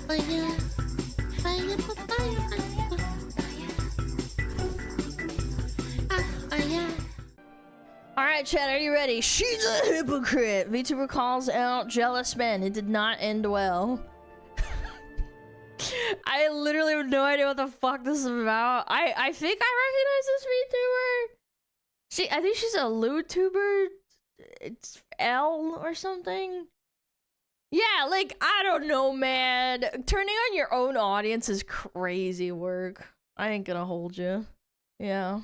Fire, fire, fire, fire. Alright, Chad, are you ready? She's a hypocrite! VTuber calls out jealous men. It did not end well. I literally have no idea what the fuck this is about. I think I recognize this VTuber. I think she's a LewTuber. It's Elle or something. Yeah, like, I don't know, man. Turning on your own audience is crazy work. I ain't gonna hold you. Yeah.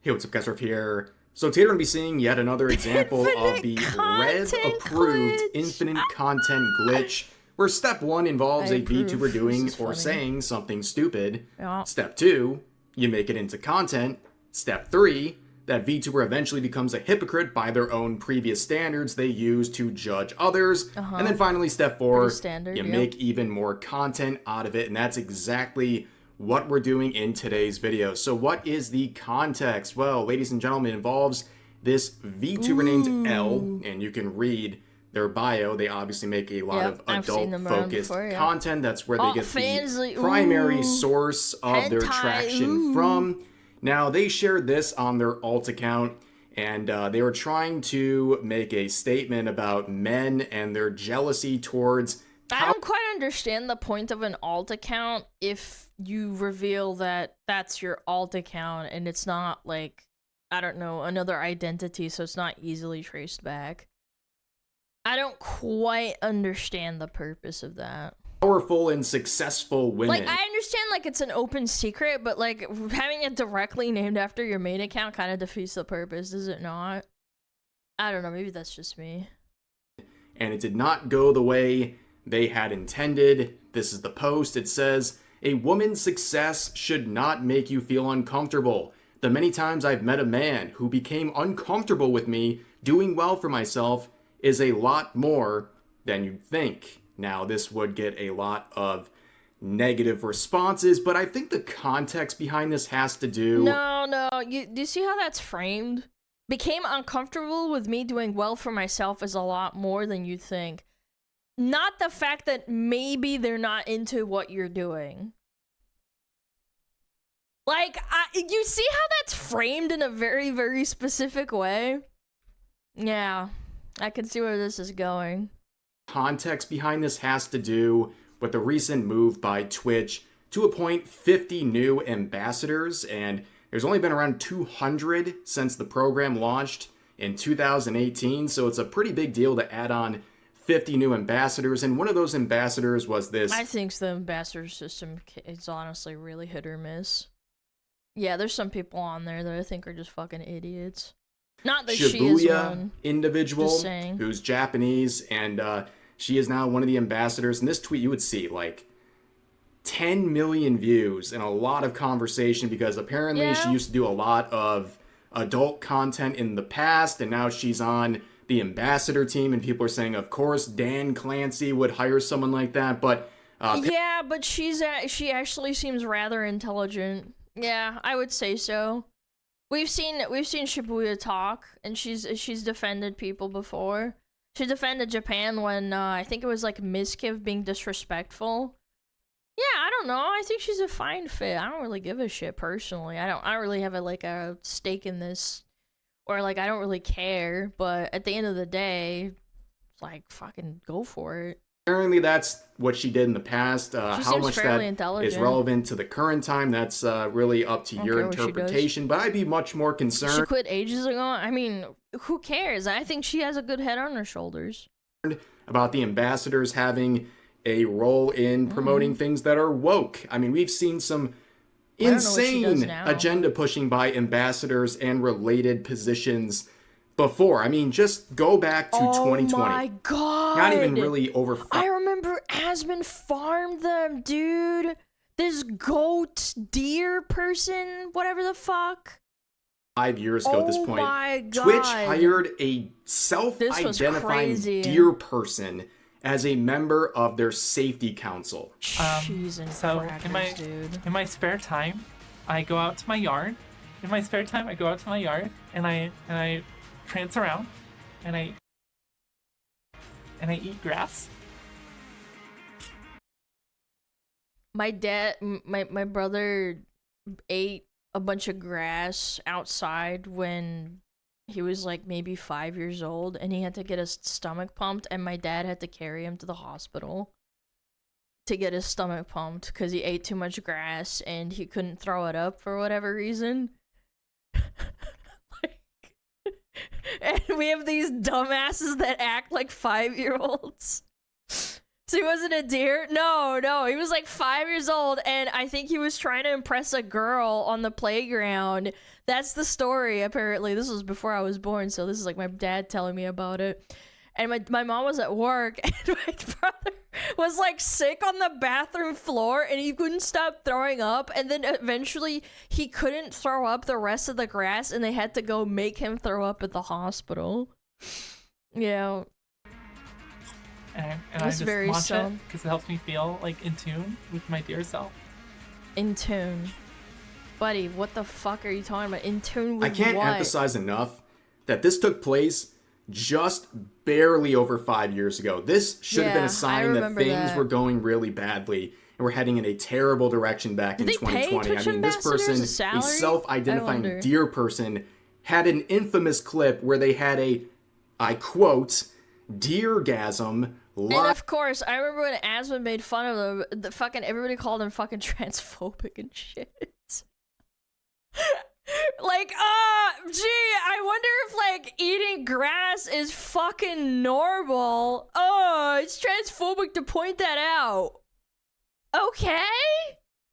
Hey, what's up, guys? Ruff here. So today we're going to be seeing yet another example of the Rev-approved infinite content glitch, where step 1 involves a VTuber doing or saying something stupid. Yeah. Step 2, you make it into content. Step 3, that VTuber eventually becomes a hypocrite by their own previous standards they use to judge others. And then finally, step 4, you make even more content out of it, and that's exactly what we're doing in today's video. So what is the context? Well, ladies and gentlemen, it involves this VTuber named Elle, and you can read their bio. They obviously make a lot of adult-focused content. That's where they get the primary source of their traction from. Now, they shared this on their alt account, and they were trying to make a statement about men and their jealousy towards... I don't quite understand the point of an alt account if you reveal that that's your alt account and it's not, like, I don't know, another identity, so it's not easily traced back. I don't quite understand the purpose of that. Powerful and successful women. Like, I understand, like, it's an open secret, but, like, having it directly named after your main account kind of defeats the purpose, does it not? I don't know, maybe that's just me. And it did not go the way they had intended. This is the post. It says, "A woman's success should not make you feel uncomfortable. The many times I've met a man who became uncomfortable with me doing well for myself is a lot more than you'd think." Now, this would get a lot of negative responses, but I think the context behind this has to do... No, do you see how that's framed? Became uncomfortable with me doing well for myself is a lot more than you think. Not the fact that maybe they're not into what you're doing. Like, you see how that's framed in a very, very specific way? Yeah, I can see where this is going. Context behind this has to do with the recent move by Twitch to appoint 50 new ambassadors, and there's only been around 200 since the program launched in 2018, so it's a pretty big deal to add on 50 new ambassadors, and one of those ambassadors was this... I think the ambassador system is honestly really hit or miss. Yeah, there's some people on there that I think are just fucking idiots. Not that she is one. Individual who's Japanese, and she is now one of the ambassadors. In this tweet, you would see, like, 10 million views and a lot of conversation, because apparently she used to do a lot of adult content in the past, and now she's on the ambassador team, and people are saying, of course, Dan Clancy would hire someone like that, but... yeah, but she actually seems rather intelligent. Yeah, I would say so. We've seen Shibuya talk, and she's defended people before. She defended Japan when, I think it was, like, Mizkiv being disrespectful. Yeah, I don't know. I think she's a fine fit. I don't really give a shit, personally. I don't really have, a stake in this. Or, like, I don't really care, but at the end of the day, like, fucking go for it. Apparently that's what she did in the past. How much that is relevant to the current time, that's really up to your interpretation, but I'd be much more concerned. She quit ages ago? I mean, who cares? I think she has a good head on her shoulders. About the ambassadors having a role in promoting things that are woke. I mean, we've seen some insane agenda pushing by ambassadors and related positions before. I mean, just go back to 2020. Oh my god! Not even really over... I remember Asmon farmed them, dude! This goat deer person, whatever the fuck. 5 years ago at this point. Oh my god. Twitch hired a self-identifying deer person as a member of their safety council. So in my spare time, I go out to my yard. In my spare time, I go out to my yard and I prance around and I eat grass. my brother ate a bunch of grass outside when he was like maybe 5 years old, and he had to get his stomach pumped, and my dad had to carry him to the hospital to get his stomach pumped because he ate too much grass and he couldn't throw it up for whatever reason. And we have these dumbasses that act like 5-year-olds. So he wasn't a deer? No, he was like 5 years old, and I think he was trying to impress a girl on the playground. That's the story, apparently. This was before I was born, so this is like my dad telling me about it. And my mom was at work, and my brother was like sick on the bathroom floor, and he couldn't stop throwing up, and then eventually he couldn't throw up the rest of the grass, and they had to go make him throw up at the hospital. Yeah. And I just watch it because it helps me feel like in tune with my dear self. In tune. Buddy, what the fuck are you talking about? In tune with I can't what? emphasize enough that this took place just barely over 5 years ago. This should have been a sign that things were going really badly and we're heading in a terrible direction back in 2020. I mean, this person, a self-identifying deer person, had an infamous clip where they had a, I quote, deergasm. And of course, I remember when Asmund made fun of them, everybody called him fucking transphobic and shit. Like, gee, I wonder if, like, eating grass is fucking normal. Oh, it's transphobic to point that out. Okay?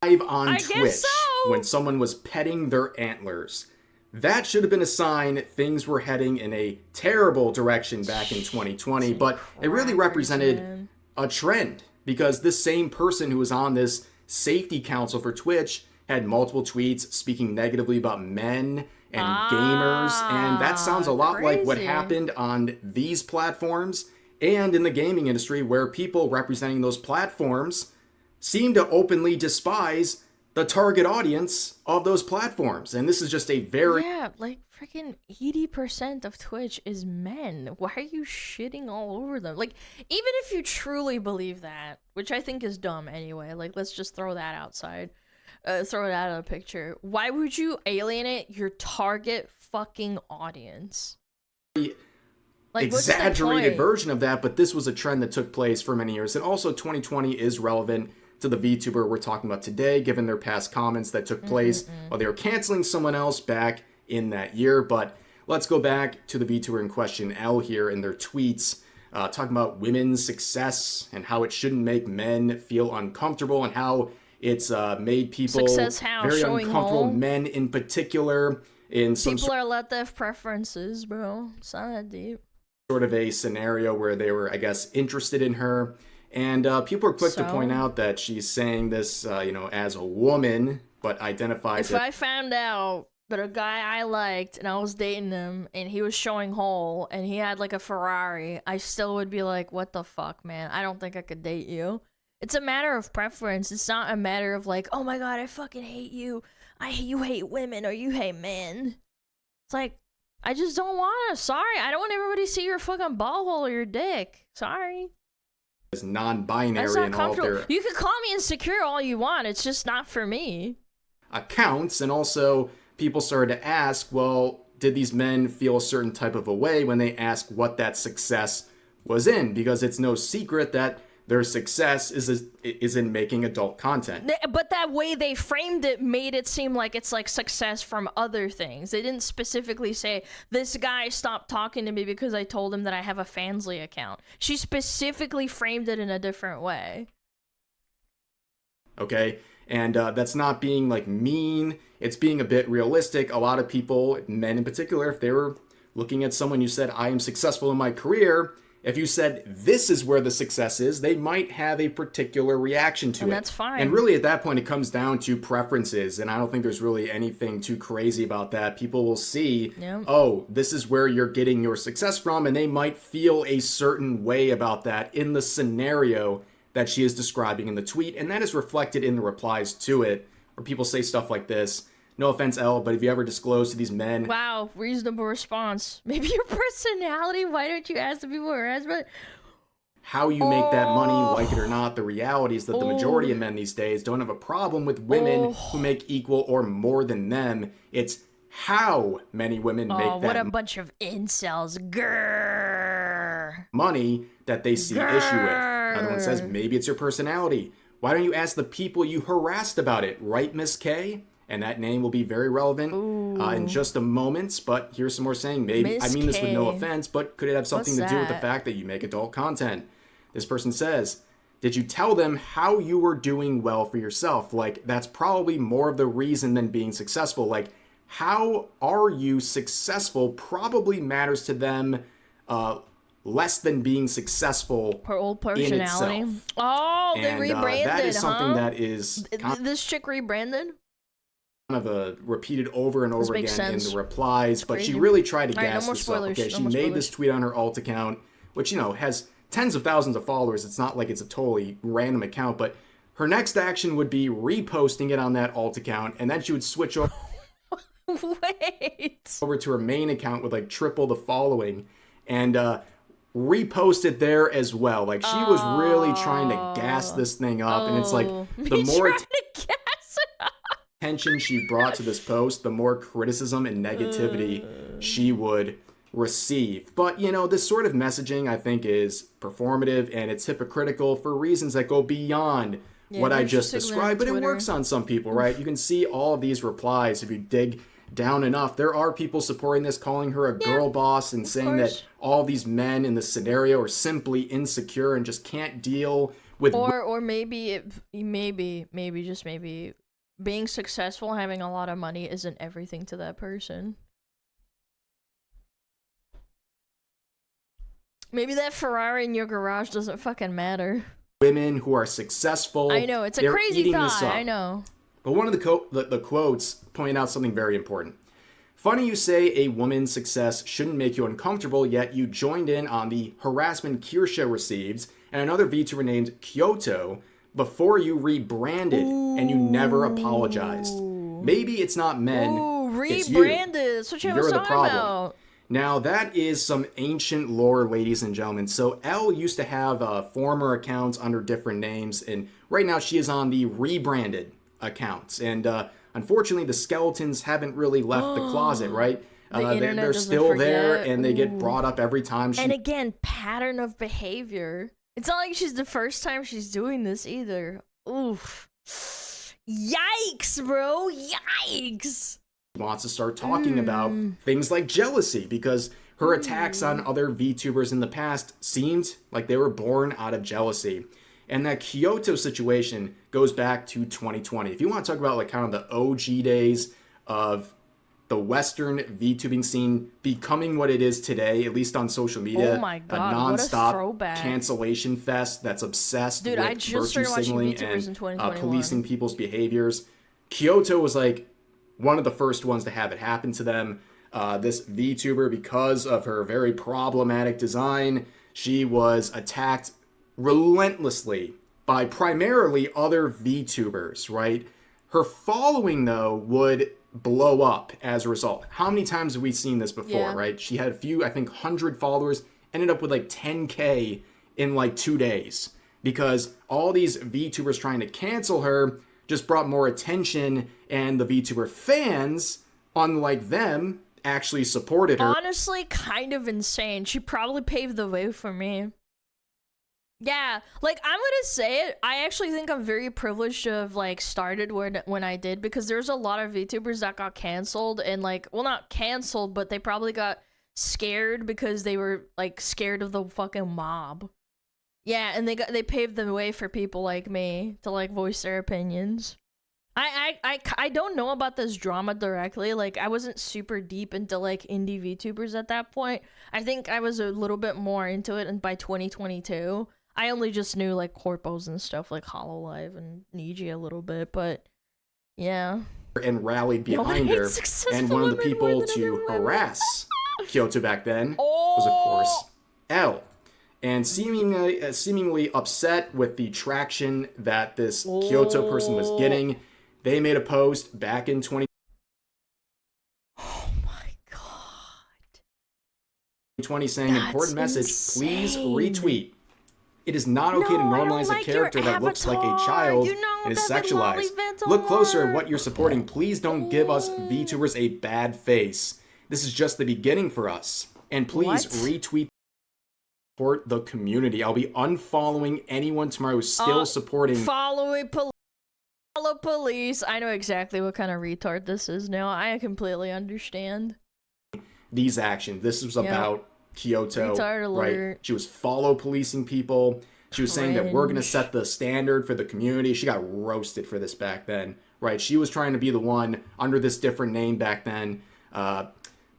Live on Twitch when someone was petting their antlers. That should have been a sign things were heading in a terrible direction back in 2020, but it really represented a trend because this same person who was on this safety council for Twitch had multiple tweets speaking negatively about men and gamers, and that sounds a lot like what happened on these platforms and in the gaming industry, where people representing those platforms seem to openly despise the target audience of those platforms. And this is just a very... Yeah, like freaking 80% of Twitch is men. Why are you shitting all over them? Like, even if you truly believe that, which I think is dumb anyway, like, let's just throw that outside. Throw it out of the picture. Why would you alienate your target fucking audience? Like, exaggerated version of that, but this was a trend that took place for many years. And also 2020 is relevant to the VTuber we're talking about today, given their past comments that took place while they were canceling someone else back in that year. But let's go back to the VTuber in question, Elle, here, in their tweets, talking about women's success and how it shouldn't make men feel uncomfortable and how it's made people very uncomfortable, men in particular. In some people are allowed to have preferences, bro. It's not that deep. Sort of a scenario where they were, I guess, interested in her. And people are quick to point out that she's saying this, as a woman, but identifies If I found out that a guy I liked and I was dating him and he was showing hole and he had like a Ferrari, I still would be like, what the fuck, man? I don't think I could date you. It's a matter of preference. It's not a matter of like, oh my god, I fucking hate you. You hate women or you hate men. It's like, I just don't want to. Sorry, I don't want everybody to see your fucking ball hole or your dick. Sorry. Is non-binary and all of their... You can call me insecure all you want. It's just not for me. Accounts, and also people started to ask, well, did these men feel a certain type of a way when they asked what that success was in? Because it's no secret that their success is in making adult content. But that way they framed it made it seem like it's like success from other things. They didn't specifically say, this guy stopped talking to me because I told him that I have a Fansly account. She specifically framed it in a different way. Okay, and that's not being like mean. It's being a bit realistic. A lot of people, men in particular, if they were looking at someone who said, I am successful in my career, if you said, this is where the success is, they might have a particular reaction to it. And that's fine. And really, at that point, it comes down to preferences. And I don't think there's really anything too crazy about that. People will see, oh, this is where you're getting your success from. And they might feel a certain way about that in the scenario that she is describing in the tweet. And that is reflected in the replies to it, where people say stuff like this. No offense, Elle, but have you ever disclosed to these men... Wow, reasonable response. Maybe your personality? Why don't you ask the people harassment? how you make that money, like it or not. The reality is that the majority of men these days don't have a problem with women who make equal or more than them. It's how many women make that what a bunch of incels. Grrr. Money that they see issue with. Another one says, maybe it's your personality. Why don't you ask the people you harassed about it, right, Miss K? And that name will be very relevant in just a moment. But here's some more saying, maybe, I mean this with no offense, but could it have something to do with the fact that you make adult content? This person says, did you tell them how you were doing well for yourself? Like, that's probably more of the reason than being successful. Like, how are you successful probably matters to them less than being successful her old personality. In itself. Oh, they rebranded, that is something that is this chick rebranded? Kind of repeated over and over again in the replies, but crazy. she really tried to gas no this more up. Okay, spoilers. she made this tweet on her alt account, which, you know, has tens of thousands of followers. It's not like it's a totally random account, but her next action would be reposting it on that alt account, and then she would switch over over to her main account with like triple the following, and repost it there as well. Like, she was really trying to gas this thing up, and it's like the more attention she brought to this post, the more criticism and negativity she would receive. But, you know, this sort of messaging, I think, is performative, and it's hypocritical for reasons that go beyond what I just described, but it works on some people, right? You can see all of these replies if you dig down enough. There are people supporting this, calling her a girl boss and saying that all these men in this scenario are simply insecure and just can't deal with or maybe just maybe being successful, having a lot of money isn't everything to that person. Maybe that Ferrari in your garage doesn't fucking matter. Women who are successful. I know, it's a crazy thought. I know. But one of the quotes point out something very important. Funny you say a woman's success shouldn't make you uncomfortable, yet you joined in on the harassment Kirsha receives and another VTuber named Kyoto before you rebranded and you never apologized. Maybe it's not men, it's you. That's what you You're the problem. About. Now, that is some ancient lore, ladies and gentlemen. So, Elle used to have former accounts under different names, and right now she is on the rebranded accounts. And unfortunately, the skeletons haven't really left the closet, right? They're still there, and they get brought up every time. And again, pattern of behavior. It's not like she's the first time she's doing this either. Oof. Yikes, bro. Yikes. Wants to start talking about things like jealousy, because her attacks on other VTubers in the past seemed like they were born out of jealousy. And that Kyoto situation goes back to 2020. If you want to talk about like kind of the OG days of the Western VTubing scene becoming what it is today, at least on social media, oh my God, a nonstop what a cancellation fest that's obsessed with I just virtue signaling and policing people's behaviors. Kyoto was like one of the first ones to have it happen to them. This VTuber, because of her very problematic design, she was attacked relentlessly by primarily other VTubers, right? Her following, though, would blow up as a result. How many times have we seen this before, right? She had a few, I think, 100 followers, ended up with like 10K in like 2 days, because all these VTubers trying to cancel her just brought more attention, and the VTuber fans, unlike them, actually supported her. Honestly, kind of insane. She probably paved the way for me. Yeah, like, I'm gonna say it, I actually think I'm very privileged to have, like, started when I did, because there's a lot of VTubers that got canceled, and, like, well, not canceled, but they probably got scared because they were, like, scared of the fucking mob. Yeah, and they paved the way for people like me to, like, voice their opinions. I don't know about this drama directly. Like, I wasn't super deep into, like, indie VTubers at that point. I think I was a little bit more into it, and by 2022, I only just knew, like, corpos and stuff, like Hololive and Niji a little bit, but yeah. And rallied behind her, and one of the people to harass Kyoto back then was, of course, Elle. And seemingly upset with the traction that this Kyoto person was getting, they made a post back in 2020 Oh my God. saying, important message, please retweet. It is not okay to normalize a character that looks like a child and is sexualized. Look closer at what you're supporting. Please don't give us VTubers a bad face. This is just the beginning for us. And please retweet, support the community. I'll be unfollowing anyone tomorrow who's still supporting. Follow police. I know exactly what kind of retard this is now. I completely understand. These actions. This was about Kyoto, retard alert. Right? She was follow policing people. She was saying that we're going to set the standard for the community. She got roasted for this back then, right? She was trying to be the one under this different name back then,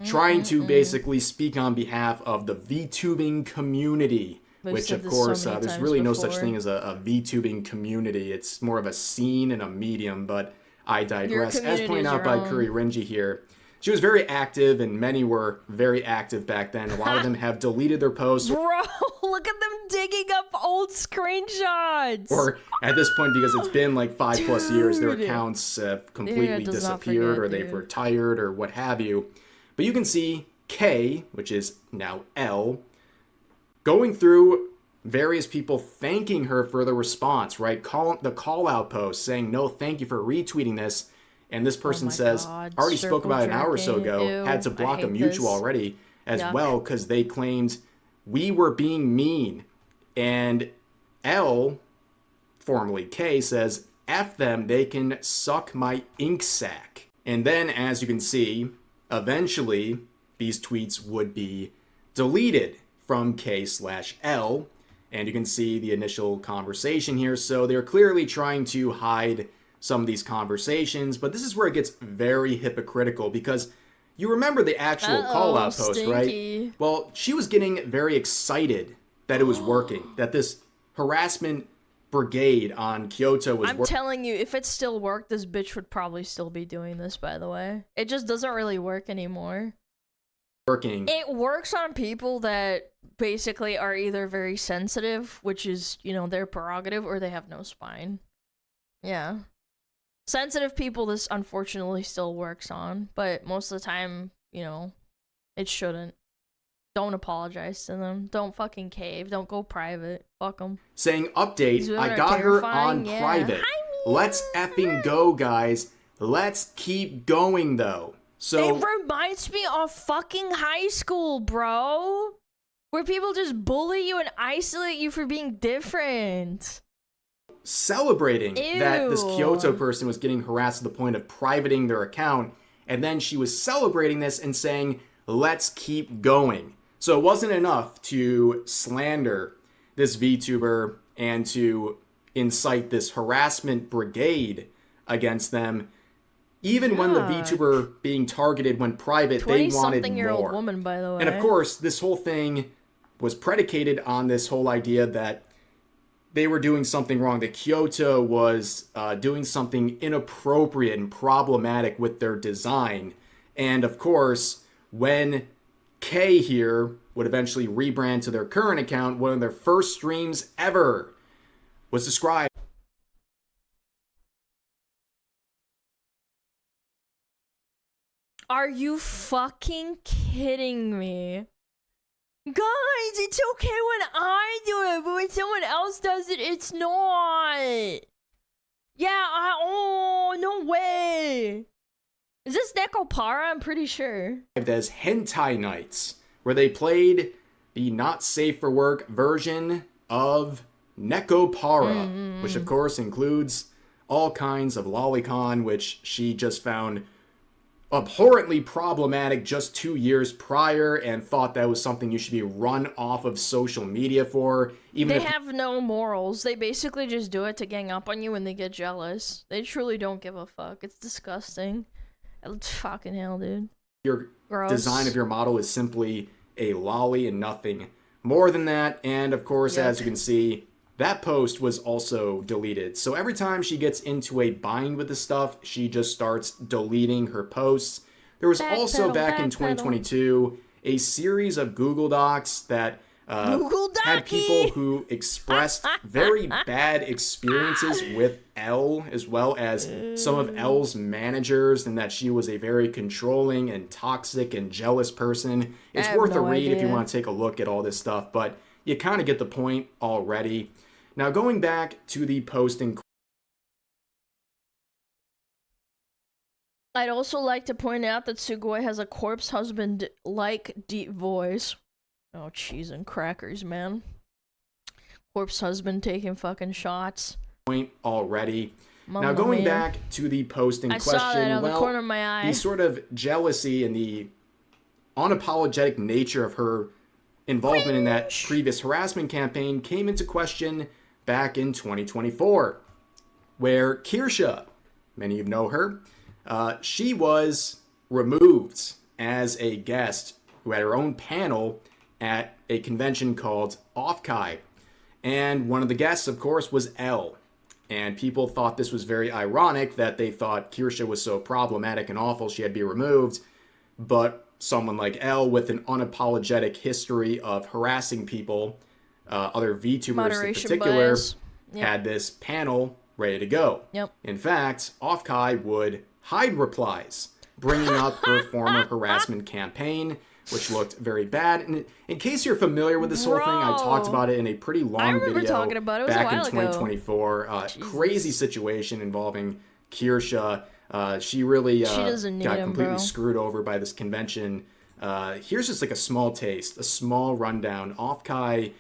trying to basically speak on behalf of the VTubing community, which of course, there's really no such thing as a VTubing community. It's more of a scene and a medium, but I digress. As pointed out by Curry Renji here, she was very active, and many were very active back then. A lot of them have deleted their posts. Bro, look at them digging up old screenshots. Or at this point, because it's been like 5+ years, their accounts have completely disappeared, or they've retired, or what have you. But you can see K, which is now Elle, going through various people thanking her for the response, right? The call-out post saying, no, thank you for retweeting this. And this person says, already spoke about an hour or so ago, had to block a mutual already as well because they claimed we were being mean. And L, formerly K, says, F them, they can suck my ink sac. And then, as you can see, eventually these tweets would be deleted from K/L. And you can see the initial conversation here. So they're clearly trying to hide some of these conversations, but this is where it gets very hypocritical because you remember the actual call-out post, right? Well, she was getting very excited that it was working, that this harassment brigade on Kyoto was working. I'm telling you, if it still worked, this bitch would probably still be doing this, by the way. It just doesn't really work anymore. It works on people that basically are either very sensitive, which is, you know, their prerogative, or they have no spine. Yeah. Sensitive people, this unfortunately still works on, but most of the time, you know, it shouldn't. Don't apologize to them. Don't fucking cave. Don't go private. Fuck them. Saying, update, I got her on private. Let's effing go, guys. Let's keep going, though. So it reminds me of fucking high school, bro. Where people just bully you and isolate you for being different. Celebrating that this Kyoto person was getting harassed to the point of privating their account, and then she was celebrating this and saying, let's keep going. So it wasn't enough to slander this VTuber and to incite this harassment brigade against them. Even when the VTuber being targeted went private, they wanted more. 20-something-year-old woman, by the way. And of course, this whole thing was predicated on this whole idea that they were doing something wrong, that Kyoto was doing something inappropriate and problematic with their design. And of course, when K here would eventually rebrand to their current account, one of their first streams ever was described. Are you fucking kidding me? Guys, it's okay when I do it, but when someone else does it, it's not. Yeah, oh, no way. Is this Nekopara? I'm pretty sure. As Hentai Nights, where they played the not safe for work version of Nekopara, which of course includes all kinds of lolicon, which she just found abhorrently problematic just 2 years prior and thought that was something you should be run off of social media for. Even they have no morals. They basically just do it to gang up on you when they get jealous. They truly don't give a fuck. It's disgusting. It's fucking hell, dude. Your design of your model is simply a lolly and nothing more than that. And of course, as you can see, that post was also deleted. So every time she gets into a bind with the stuff, she just starts deleting her posts. There was also back in 2022 a series of Google Docs that had people who expressed very bad experiences with Elle, as well as some of Elle's managers, and that she was a very controlling and toxic and jealous person. It's worth a read if you want to take a look at all this stuff. But you kind of get the point already. Now, going back to the posting. I'd also like to point out that Sugoi has a corpse husband-like deep voice. Oh, cheese and crackers, man. Corpse husband taking fucking shots. Point already. Mamma now, going mia. back to the posting I question, saw that out of well, the corner of my eye. the sort of jealousy and the unapologetic nature of her involvement in that previous harassment campaign came into question back in 2024, where Kirsha, many of you know her, she was removed as a guest who had her own panel at a convention called Offkai. And one of the guests, of course, was Elle. And people thought this was very ironic that they thought Kirsha was so problematic and awful she had to be removed. But someone like Elle with an unapologetic history of harassing people, other VTubers Moderation in particular, bias. Yep. had this panel ready to go. Yep. In fact, Offkai would hide replies, bringing up her former harassment campaign, which looked very bad. And in case you're familiar with this whole thing, I talked about it in a pretty long video talking about it. It was back a in while ago. 2024. Crazy situation involving Kirsha. She really got completely screwed over by this convention. Here's just like a small taste, a small rundown. Offkai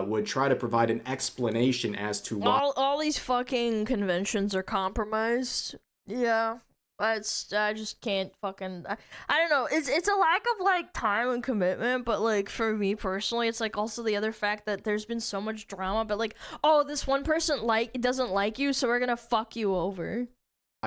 would try to provide an explanation as to why all these fucking conventions are compromised. Yeah. I just can't fucking I don't know. It's a lack of like time and commitment, but like for me personally, it's like also the other fact that there's been so much drama, but like, oh, this one person doesn't like you, so we're gonna fuck you over.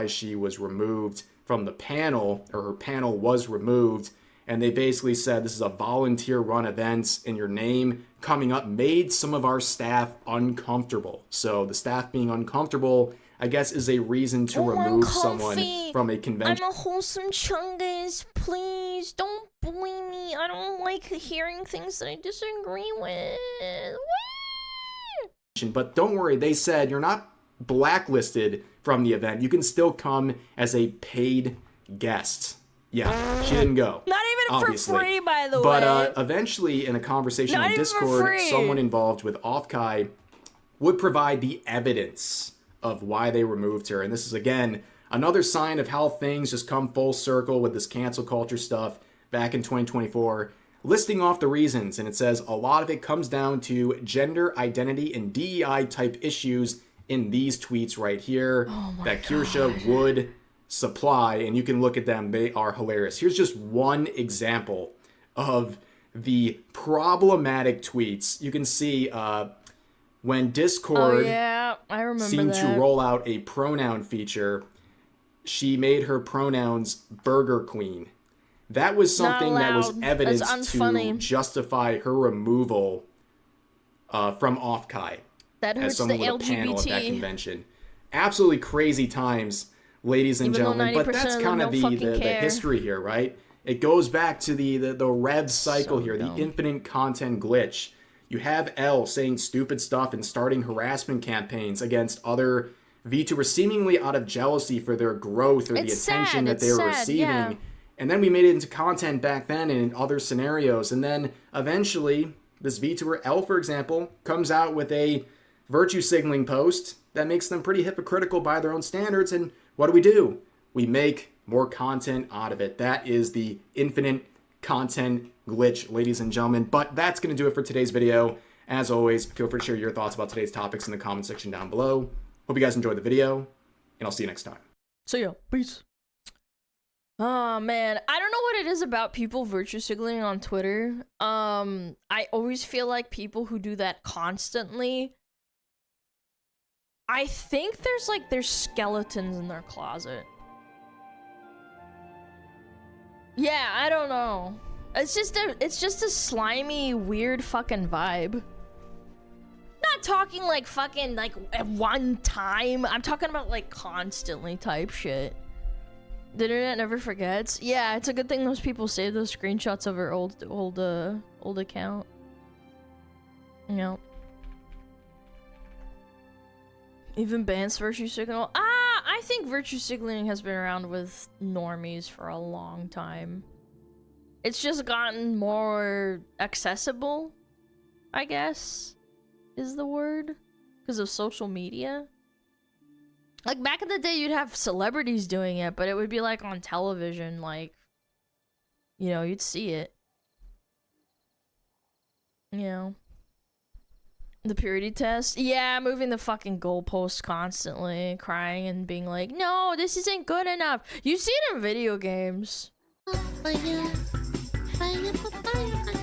She was removed from the panel, or her panel was removed, and they basically said this is a volunteer run event and your name coming up made some of our staff uncomfortable. So the staff being uncomfortable, I guess, is a reason to remove someone from a convention. I'm a wholesome chungus. Please don't bully me. I don't like hearing things that I disagree with. But don't worry, they said you're not blacklisted from the event. You can still come as a paid guest. Yeah, she didn't go. Not even obviously. for free, by the way. But eventually, in a conversation on Discord, someone involved with Offkai would provide the evidence of why they removed her. And this is, again, another sign of how things just come full circle with this cancel culture stuff back in 2024, listing off the reasons. And it says a lot of it comes down to gender identity and DEI type issues in these tweets right here that Kirsha would supply. And you can look at them. They are hilarious. Here's just one example of the problematic tweets. You can see when Discord seemed to roll out a pronoun feature, she made her pronouns Burger Queen. That was something that was evidence to justify her removal from Offkai. That hurts as someone the with a panel at that LGBT. convention. Absolutely crazy times, ladies and gentlemen. But that's kind of the history here, right? It goes back to the Rev cycle here, the infinite content glitch. You have Elle saying stupid stuff and starting harassment campaigns against other VTubers, seemingly out of jealousy for their growth or the attention that they were receiving. Yeah. And then we made it into content back then and in other scenarios. And then eventually, this VTuber, Elle, for example, comes out with a virtue signaling post that makes them pretty hypocritical by their own standards. And what do? We make more content out of it. That is the infinite content glitch, ladies and gentlemen. But that's going to do it for today's video. As always, feel free to share your thoughts about today's topics in the comment section down below. Hope you guys enjoyed the video, and I'll see you next time. See ya. Peace. Oh, man. I don't know what it is about people virtue signaling on Twitter. I always feel like people who do that constantly, I think there's skeletons in their closet. Yeah, I don't know. It's just a slimy, weird fucking vibe. Not talking like fucking like at one time. I'm talking about like constantly type shit. The internet never forgets. Yeah, it's a good thing those people save those screenshots of her old account. Yep. Even bans virtue signal. I think virtue signaling has been around with normies for a long time. It's just gotten more accessible. I guess, is the word. Because of social media. Like, back in the day, you'd have celebrities doing it, but it would be, like, on television, like, you know, you'd see it. You know. The purity test? Yeah, moving the fucking goalpost constantly, crying and being like, no, this isn't good enough. You see it in video games. Fire, fire, fire, fire.